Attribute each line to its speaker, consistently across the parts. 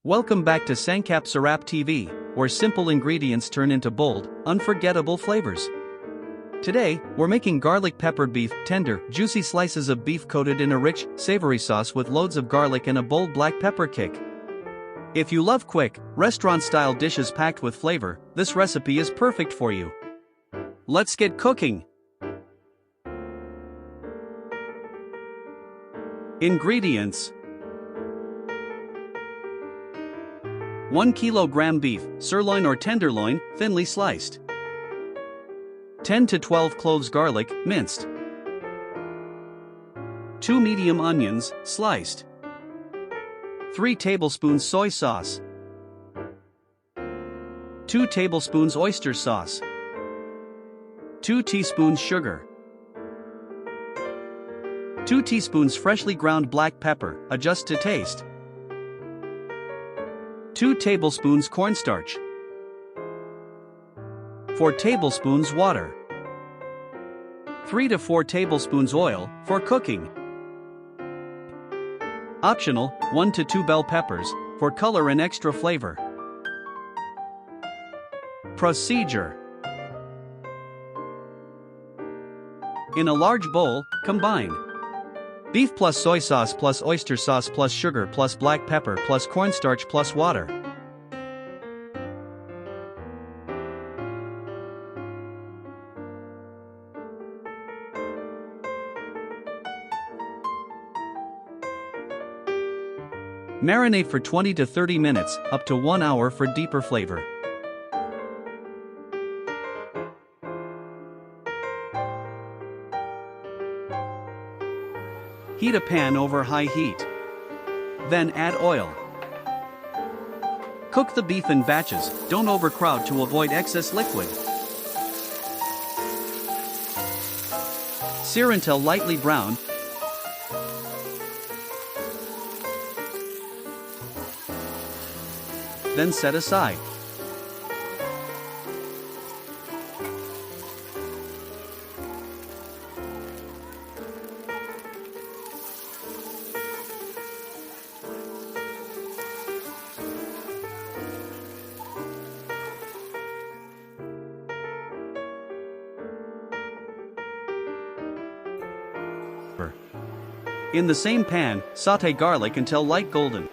Speaker 1: Welcome back to Sangkap Sarap TV, where simple ingredients turn into bold, unforgettable flavors. Today, we're making garlic peppered beef, tender, juicy slices of beef coated in a rich, savory sauce with loads of garlic and a bold black pepper kick. If you love quick, restaurant-style dishes packed with flavor, this recipe is perfect for you. Let's get cooking. Ingredients: 1 kilogram beef, sirloin or tenderloin, thinly sliced. 10 to 12 cloves garlic, minced. 2 medium onions, sliced. 3 tablespoons soy sauce. 2 tablespoons oyster sauce. 2 teaspoons sugar. 2 teaspoons freshly ground black pepper, adjust to taste. 2 tablespoons cornstarch. 4 tablespoons water. 3 to 4 tablespoons oil, for cooking. Optional, 1 to 2 bell peppers, for color and extra flavor. Procedure: in a large bowl, combine beef plus soy sauce plus oyster sauce plus sugar plus black pepper plus cornstarch plus water. Marinate for 20 to 30 minutes, up to 1 hour for deeper flavor. Heat a pan over high heat. Then add oil. Cook the beef in batches, don't overcrowd to avoid excess liquid. Sear until lightly brown. Then set aside. In the same pan, sauté garlic until light golden.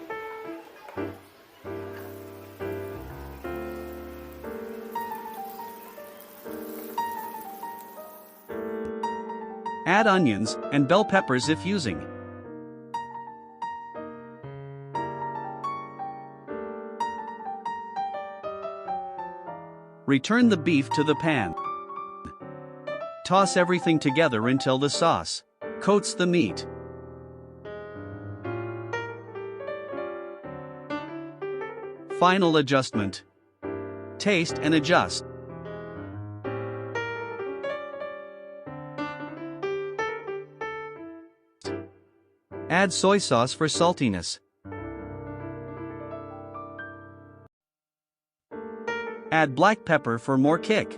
Speaker 1: Add onions and bell peppers if using. Return the beef to the pan. Toss everything together until the sauce coats the meat. Final adjustment: taste and adjust. Add soy sauce for saltiness. Add black pepper for more kick.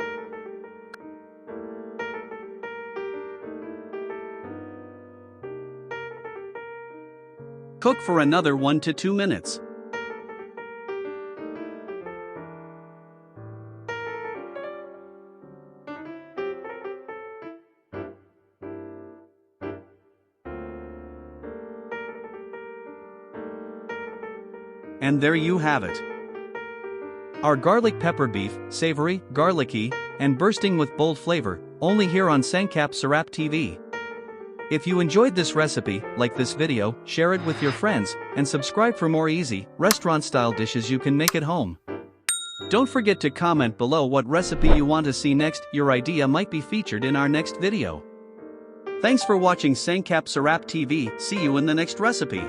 Speaker 1: Cook for another 1 to 2 minutes. And there you have it. Our garlic pepper beef, savory, garlicky, and bursting with bold flavor, only here on Sangkap Sarap TV. If you enjoyed this recipe, like this video, share it with your friends, and subscribe for more easy, restaurant-style dishes you can make at home. Don't forget to comment below what recipe you want to see next. Your idea might be featured in our next video. Thanks for watching Sangkap Sarap TV. See you in the next recipe.